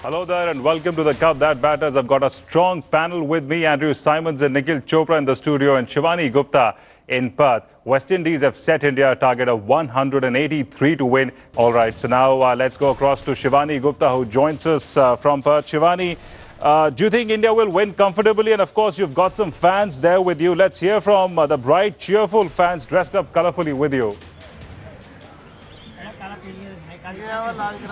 Hello there and welcome to the Cup That Batters. I've got a strong panel with me, Andrew Simons and Nikhil Chopra in the studio and Shivani Gupta in Perth. West Indies have set India a target of 183 to win. All right, so now let's go across to Shivani Gupta who joins us from Perth. Shivani, do you think India will win comfortably? And of course, you've got some fans there with you. Let's hear from the bright, cheerful fans dressed up colourfully with you.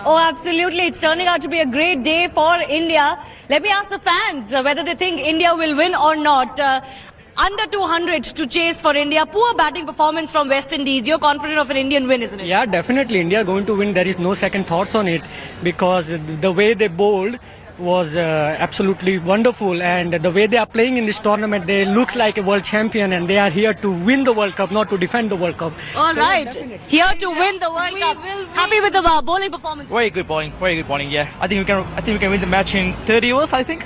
Oh, absolutely. It's turning out to be a great day for India. Let me ask the fans whether they think India will win or not. Under 200 to chase for India. Poor batting performance from West Indies. You're confident of an Indian win, isn't it? Yeah, definitely. India are going to win. There is no second thoughts on it because the way they bowled was absolutely wonderful, and the way they are playing in this tournament, they look like a world champion, and they are here to win the World Cup, not to defend the World Cup. All right, here to win the World Cup. Happy with the bowling performance? Very good bowling, yeah. I think we can win the match in 30 overs, I think.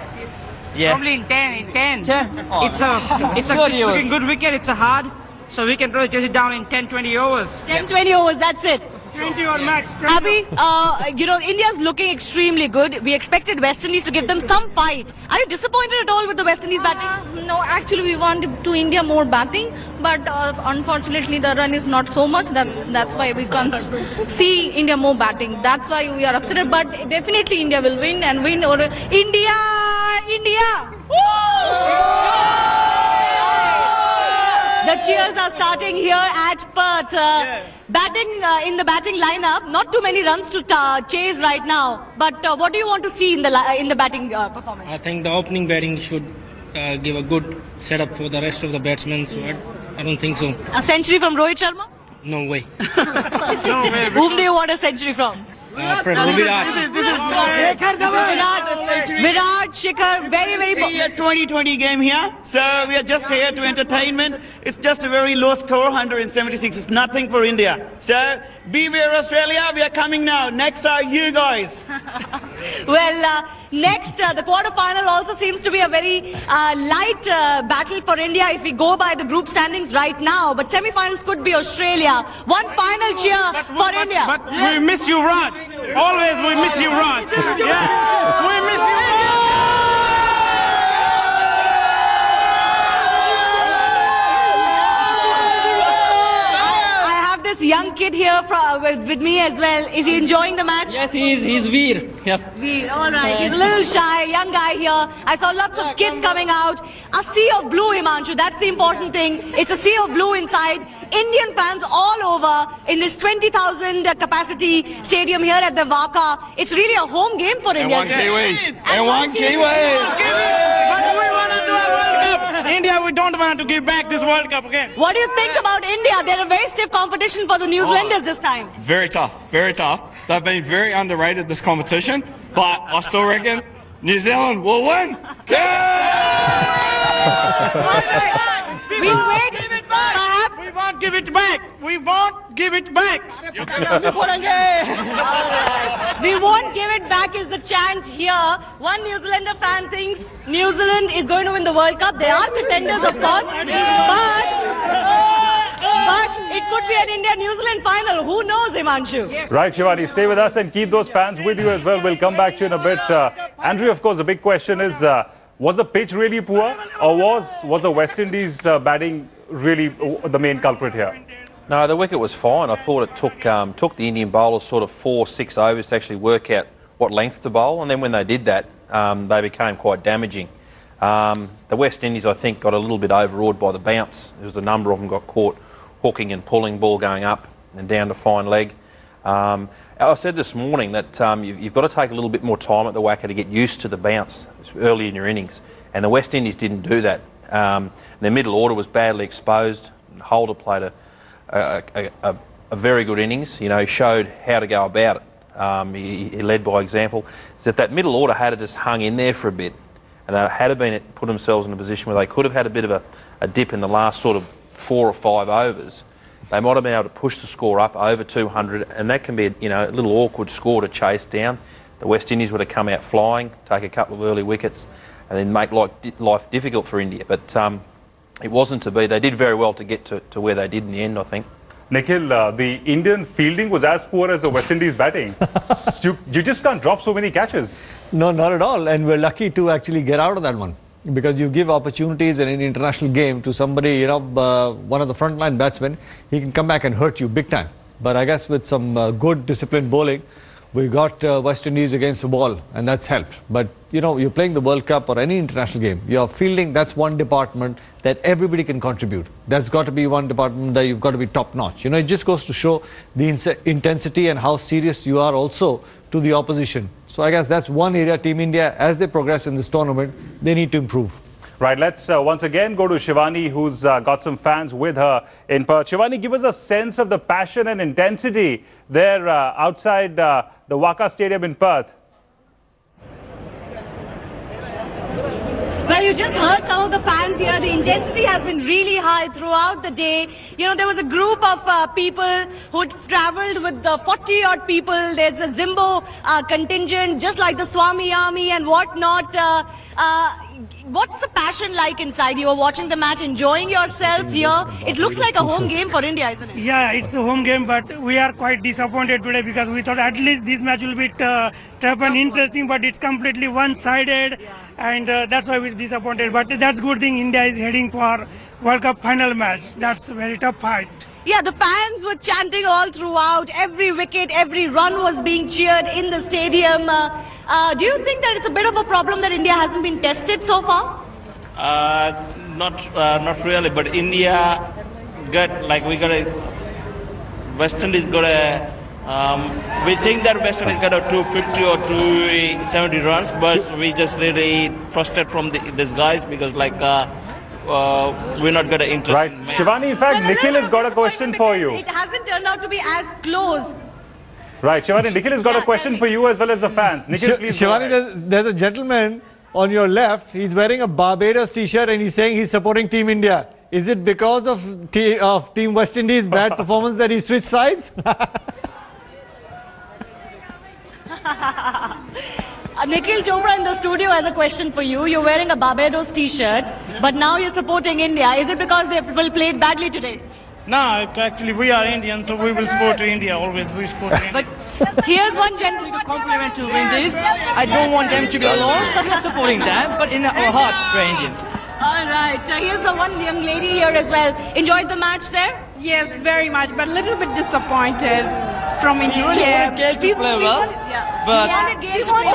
Yeah. Probably in 10. Oh, it's looking good wicket. It's a hard, so we can probably chase it down in 10-20 overs. 10-20 overs, that's it. 20 or max. Abby, India's looking extremely good. We expected West Indies to give them some fight. Are you disappointed at all with the West Indies batting? No, actually we want to India more batting, but unfortunately the run is not so much. That's why we can't see India more batting. That's why we are upset. But definitely India will win and win. Or India! Woo! The cheers are starting here at Perth. Batting in the batting lineup, not too many runs to chase right now. But what do you want to see in the batting performance? I think the opening batting should give a good setup for the rest of the batsmen. So I don't think so. A century from Rohit Sharma? No way. No way. Whom do you want a century from? Virat. Virat, Shikhar, very. A 20-20 game here, so we are just here to entertainment. It's just a very low score, 176. It's nothing for India. So beware Australia, we are coming now. Next are you guys. Well, next, the quarter-final also seems to be a very light battle for India if we go by the group standings right now. But semi-finals could be Australia. One final cheer for India. But we miss you, Raj. Always we miss you, Raj. Yeah, we miss you. This young kid here with me as well. Is he enjoying the match? Yes, he's Veer. Yep. Veer, all right. He's a little shy, young guy here. I saw lots of kids coming out. A sea of blue, Himanshu. That's the important thing. It's a sea of blue inside. Indian fans all over in this 20,000 capacity stadium here at the Waka. It's really a home game for India. And one Kiwi. But we want to do a World Cup. India, we don't want to give back this World Cup again. What do you think about India? They're a very stiff competition for the New Zealanders this time. Very tough, very tough. They've been very underrated this competition, but I still reckon New Zealand will win. We wait. Perhaps We won't give it back. We won't give it back. we won't give it back is the chant here. One New Zealander fan thinks New Zealand is going to win the World Cup. They are contenders, of course, but it could be an India-New Zealand final. Who knows, Himanshu? Right, Shivani, stay with us and keep those fans with you as well. We'll come back to you in a bit. Andrew, of course, the big question is, was the pitch really poor, or was the West Indies batting really the main culprit here? No, the wicket was fine. I thought it took the Indian bowlers sort of 4-6 overs to actually work out what length to bowl, and then when they did that, they became quite damaging. The West Indies, I think, got a little bit overawed by the bounce. There was a number of them got caught hooking and pulling, ball going up and down to fine leg. I said this morning that you've got to take a little bit more time at the WACA to get used to the bounce early in your innings, and the West Indies didn't do that. Their middle order was badly exposed. Holder played a very good innings. You know, he showed how to go about it. He led by example. So if that middle order had just hung in there for a bit, and they had put themselves in a position where they could have had a bit of a dip in the last sort of 4 or 5 overs, they might have been able to push the score up over 200, and that can be a little awkward score to chase down. The West Indies would have come out flying, take a couple of early wickets, and then make life difficult for India. But it wasn't to be. They did very well to get to where they did in the end, I think. Nikhil, the Indian fielding was as poor as the West Indies batting. You just can't drop so many catches. No, not at all. And we're lucky to actually get out of that one. Because you give opportunities in an international game to somebody, one of the frontline batsmen, he can come back and hurt you big time. But I guess with some good disciplined bowling, we got West Indies against the wall, and that's helped. But, you're playing the World Cup or any international game, you're fielding, that's one department that everybody can contribute. That's got to be one department that you've got to be top-notch. It just goes to show the intensity and how serious you are also to the opposition. So I guess that's one area Team India, as they progress in this tournament, they need to improve. Right, let's once again go to Shivani, who's got some fans with her in Perth. Shivani, give us a sense of the passion and intensity there outside the Waka Stadium in Perth. Well, you just heard some of the fans here. The intensity has been really high throughout the day. There was a group of people who travelled with 40-odd people. There's a Zimbo contingent, just like the Swami Army and whatnot. What's the passion like inside? You are watching the match, enjoying yourself here. It looks like a home game for India, isn't it? Yeah, it's a home game, but we are quite disappointed today because we thought at least this match will be tough and interesting, but it's completely one-sided, and that's why we're disappointed. But that's good thing. India is heading for World Cup final match. That's a very tough fight. Yeah, the fans were chanting all throughout. Every wicket, every run was being cheered in the stadium. Do you think that it's a bit of a problem that India hasn't been tested so far? Not really, but India West Indies got a, we think that West Indies got a 250 or 270 runs, but we just really frustrated from these guys because we're not going to interest. Right, Shivani, in fact, Nikhil has got a question for you. It hasn't turned out to be as close. Right, Shivani, Nikhil has got a question for you as well as the fans. Nikhil, please. Shivani, there's a gentleman on your left. He's wearing a Barbados t-shirt and he's saying he's supporting Team India. Is it because of Team West Indies' bad performance that he switched sides? Nikhil Chopra in the studio has a question for you. You're wearing a Barbados t-shirt, but now you're supporting India. Is it because they played badly today? No, actually we are Indian, so we will support India always. We support India. But here's one gentleman to compliment to win this. I don't want them to be alone. We're supporting them, but in our heart, we're Indians. All right. Here's the one young lady here as well. Enjoyed the match there? Yes, very much, but a little bit disappointed from India. You really wanted Gayle to play well, but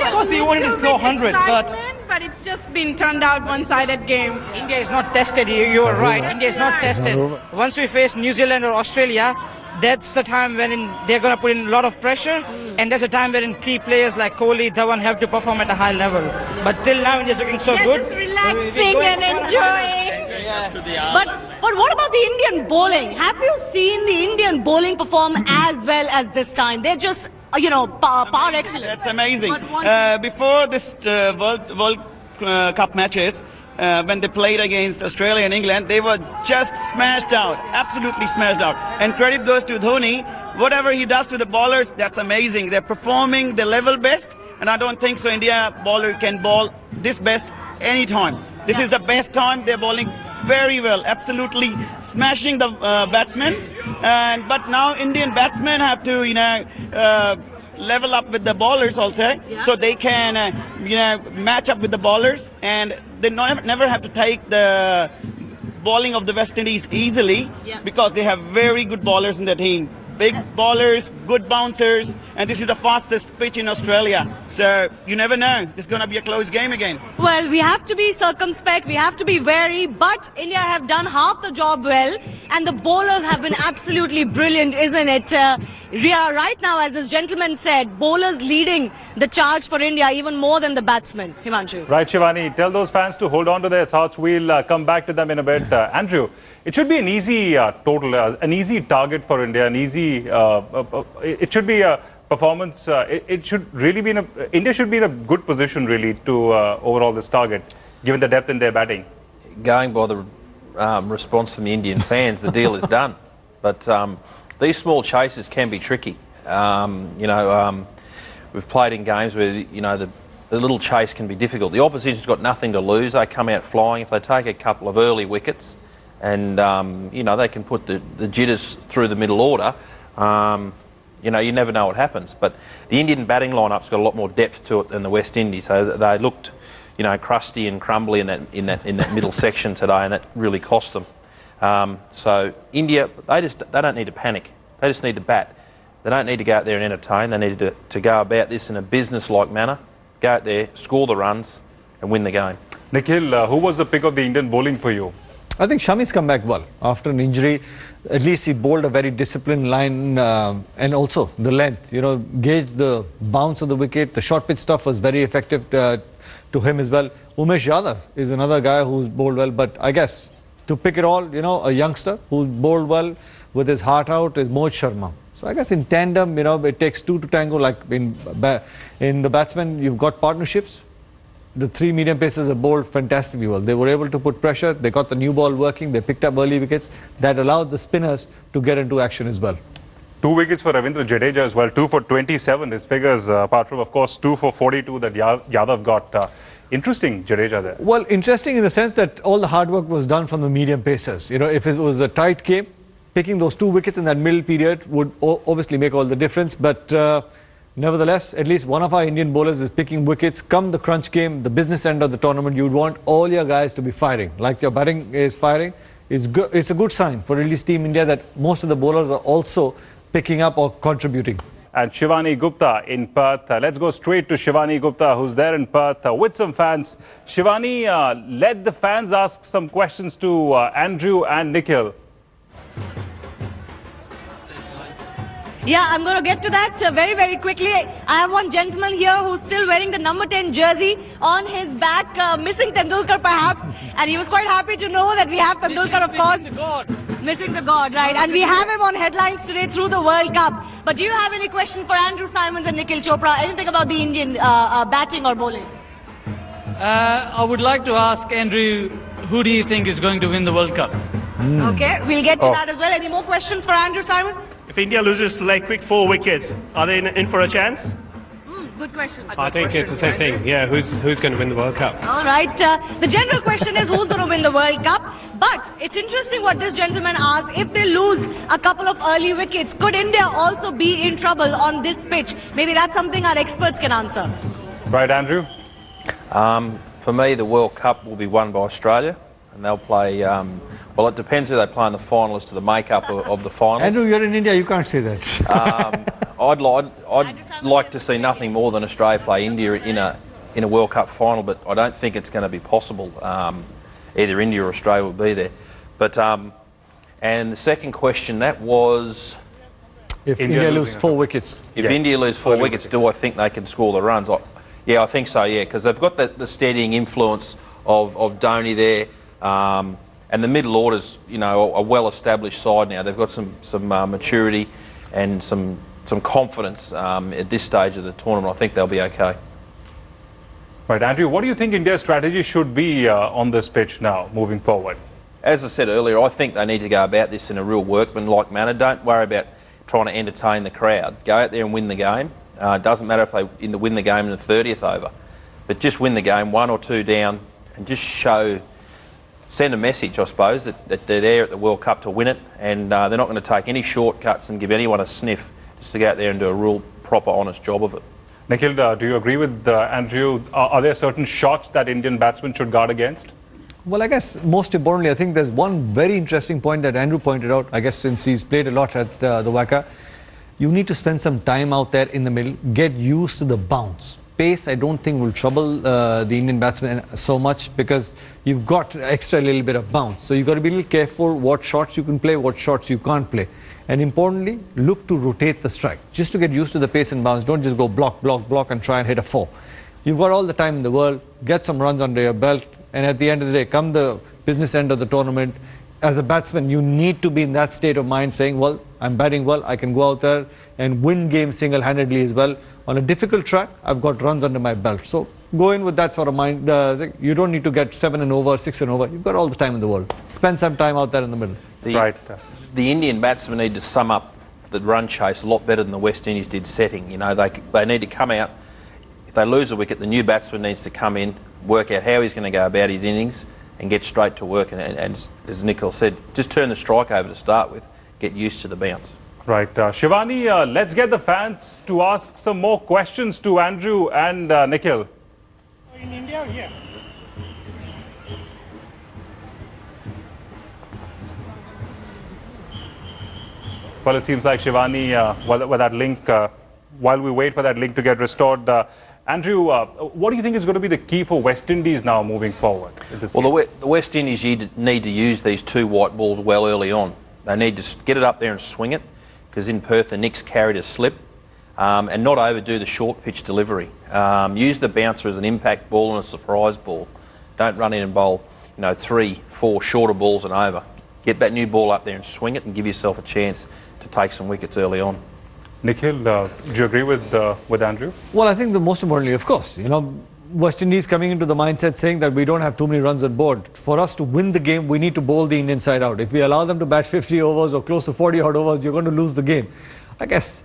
of course they wanted to score 100, but it's just been turned out one-sided game. India is not tested. You are right. India is not tested. Once we face New Zealand or Australia, that's the time when they're going to put in a lot of pressure, and that's a time when key players like Kohli, Dhawan have to perform at a high level. But till now, India's looking so good. Just relaxing and enjoying. But what about the Indian bowling? Have you seen the Indian bowling perform as well as this time? They're just, par excellent. That's amazing. Before this World Cup matches, when they played against Australia and England, they were just smashed out, absolutely smashed out. And credit goes to Dhoni. Whatever he does to the bowlers, that's amazing. They're performing the level best, and I don't think so India bowler can bowl this best anytime. This is the best time. They're bowling very well, absolutely smashing the batsmen. But now Indian batsmen have to, level up with the bowlers also, so they can, match up with the bowlers, and they never have to take the bowling of the West Indies easily because they have very good bowlers in the team. Big bowlers, good bouncers, and this is the fastest pitch in Australia. So you never know. This is going to be a close game again. Well, we have to be circumspect, we have to be wary, but India have done half the job well, and the bowlers have been absolutely brilliant, isn't it? Right now, as this gentleman said, bowlers leading the charge for India even more than the batsmen. Himanshu. Right, Shivani, tell those fans to hold on to their thoughts. We'll come back to them in a bit. Andrew, it should be an easy an easy target for India, an easy, it should be a performance, it should really be India should be in a good position really to overall this target, given the depth in their batting. Going by the response from the Indian fans, the deal is done. But these small chases can be tricky. We've played in games where, the little chase can be difficult. The opposition's got nothing to lose. They come out flying. If they take a couple of early wickets, and they can put the jitters through the middle order, You know, you never know what happens. But the Indian batting lineup's got a lot more depth to it than the West Indies. So they looked, you know, crusty and crumbly in that middle section today, and that really cost them. So India, they don't need to panic. They just need to bat. They don't need to go out there and entertain. They need to go about this in a business-like manner. Go out there, score the runs, and win the game. Nikhil, who was the pick of the Indian bowling for you? I think Shami's come back well after an injury. At least he bowled a very disciplined line, and also the length. You know, gauge the bounce of the wicket. The short pitch stuff was very effective to him as well. Umesh Yadav is another guy who's bowled well, but I guess to pick it all, you know, a youngster who's bowled well with his heart out is Mohit Sharma. So I guess in tandem, you know, it takes two to tango. Like in the batsmen, you've got partnerships. The three medium pacers have bowled fantastically well. They were able to put pressure. They got the new ball working. They picked up early wickets. That allowed the spinners to get into action as well. 2 wickets for Ravindra Jadeja as well. 2 for 27. His figures, apart from, of course, 2 for 42 that Yadav got. Interesting, Jadeja there. Well, interesting in the sense that all the hard work was done from the medium pacers. You know, if it was a tight game, picking those 2 wickets in that middle period would obviously make all the difference. But nevertheless, at least one of our Indian bowlers is picking wickets. Come the crunch game, the business end of the tournament, you would want all your guys to be firing. Like your batting is firing. It's a good sign for at least Team India that most of the bowlers are also picking up or contributing. And Shivani Gupta in Perth. Let's go straight to Shivani Gupta, who's there in Perth with some fans. Shivani, let the fans ask some questions to Andrew and Nikhil. Yeah, I'm going to get to that very, very quickly. I have one gentleman here who's still wearing the number 10 jersey on his back, missing Tendulkar perhaps. And he was quite happy to know that we have Tendulkar, of course. Missing the God, right? And we have him on headlines today through the World Cup. But do you have any question for Andrew Simons and Nikhil Chopra? Anything about the Indian batting or bowling? I would like to ask Andrew, who do you think is going to win the World Cup? Okay, we'll get to that as well. Any more questions for Andrew Simons? If India loses like quick 4 wickets, are they in for a chance? Good question. I think it's the same thing. Yeah, who's going to win the World Cup? All right. The general question is who's going to win the World Cup. But it's interesting what this gentleman asked. If they lose a couple of early wickets, could India also be in trouble on this pitch? Maybe that's something our experts can answer. Right, Andrew? For me, the World Cup will be won by Australia. And they'll play, well, it depends who they play in the final as to the makeup of the finals. Andrew, you're in India, you can't say that. I'd like to see nothing more than Australia play India in a World Cup final, but I don't think it's going to be possible. Either India or Australia will be there. But and the second question, that was... If India lose 4 wickets. If India lose 4 wickets, do I think they can score the runs? Yeah, I think so, yeah, because they've got the steadying influence of Dhoni there. And the middle order's, you know, a well-established side now. They've got some maturity and some confidence at this stage of the tournament. I think they'll be okay. Right, Andrew, what do you think India's strategy should be on this pitch now, moving forward? As I said earlier, I think they need to go about this in a real workmanlike manner. Don't worry about trying to entertain the crowd. Go out there and win the game. It doesn't matter if they win the game in the 30th over. But just win the game, 1 or 2 down, and just send a message, I suppose, that they're there at the World Cup to win it, and they're not going to take any shortcuts and give anyone a sniff, just to go out there and do a real proper, honest job of it. Nikhil, do you agree with Andrew? Are there certain shots that Indian batsmen should guard against? Well, I guess most importantly, I think there's one very interesting point that Andrew pointed out, I guess since he's played a lot at the WACA. You need to spend some time out there in the middle, get used to the bounce. Pace, I don't think will trouble the Indian batsmen so much because you've got extra little bit of bounce. So you've got to be a little careful what shots you can play, what shots you can't play. And importantly, look to rotate the strike. Just to get used to the pace and bounce. Don't just go block, block, block and try and hit a 4. You've got all the time in the world. Get some runs under your belt. And at the end of the day, come the business end of the tournament, as a batsman, you need to be in that state of mind saying, well, I'm batting well. I can go out there and win games single-handedly as well. On a difficult track, I've got runs under my belt. So go in with that sort of mind. You don't need to get 7 and over, 6 and over. You've got all the time in the world. Spend some time out there in the middle. The Indian batsmen need to sum up the run chase a lot better than the West Indies did setting. You know, they need to come out. If they lose a wicket, the new batsman needs to come in, work out how he's going to go about his innings and get straight to work. And as Nikhil said, just turn the strike over to start with. Get used to the bounce. Right. Shivani, let's get the fans to ask some more questions to Andrew and Nikhil. In India, yeah. Well, it seems like Shivani, while we wait for that link to get restored, Andrew, what do you think is going to be the key for West Indies now moving forward? Well, the West Indies need to use these two white balls well early on. They need to get it up there and swing it, because in Perth the Knicks carried a slip, and not overdo the short pitch delivery. Use the bouncer as an impact ball and a surprise ball. Don't run in and bowl, 3, 4 shorter balls and over. Get that new ball up there and swing it and give yourself a chance to take some wickets early on. Nikhil, do you agree with Andrew? Well, I think the most importantly, of course, West Indies coming into the mindset saying that we don't have too many runs on board. For us to win the game, we need to bowl the Indian side out. If we allow them to bat 50 overs or close to 40 odd overs, you're going to lose the game. I guess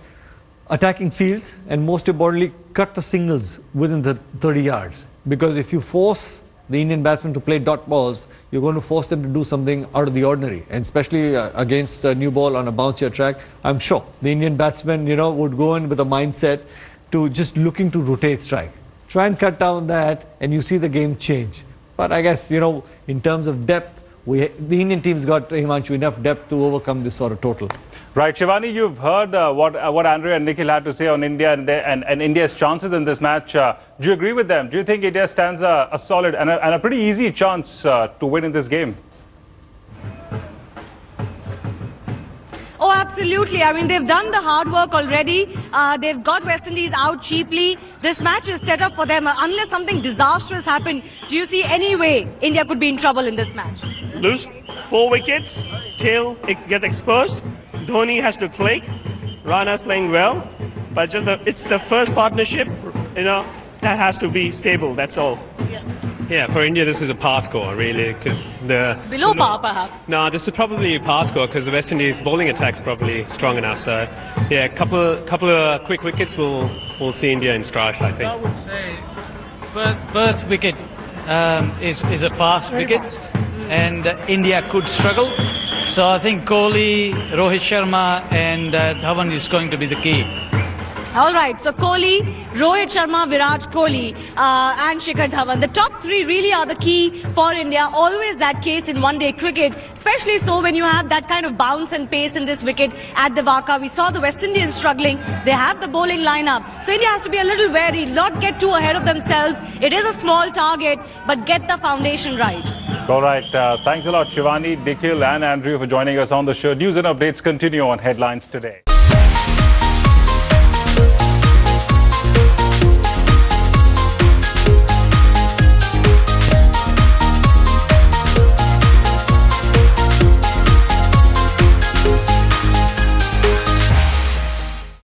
attacking fields and most importantly, cut the singles within the 30 yards. Because if you force the Indian batsmen to play dot balls, you're going to force them to do something out of the ordinary. And especially against a new ball on a bouncier track, I'm sure the Indian batsmen, would go in with a mindset to just looking to rotate strike. Try and cut down that and you see the game change. But I guess, in terms of depth, the Indian team's got, Himanshu, enough depth to overcome this sort of total. Right, Shivani, you've heard what Andrew and Nikhil had to say on India and India's chances in this match. Do you agree with them? Do you think India stands a solid and a pretty easy chance to win in this game? Oh, absolutely. I mean, they've done the hard work already. They've got West Indies out cheaply. This match is set up for them. Unless something disastrous happened, do you see any way India could be in trouble in this match? Lose 4 wickets till it gets exposed. Dhoni has to click. Rana's playing well, but it's the first partnership, that has to be stable. That's all. Yeah, for India this is a par score really, because below par perhaps. No, this is probably a par score because the West Indies bowling attack's probably strong enough. So yeah, a couple of quick wickets will see India in strife, I think. I would say Perth's wicket is a fast wicket, and India could struggle. So I think Kohli, Rohit Sharma and Dhawan is going to be the key. All right, so Kohli, Rohit Sharma, Virat Kohli and Shikhar Dhawan. The top 3 really are the key for India. Always that case in one-day cricket, especially so when you have that kind of bounce and pace in this wicket at the Waka. We saw the West Indians struggling. They have the bowling lineup. So India has to be a little wary, not get too ahead of themselves. It is a small target, but get the foundation right. All right, thanks a lot, Shivani, Nikhil and Andrew for joining us on the show. News and updates continue on Headlines Today.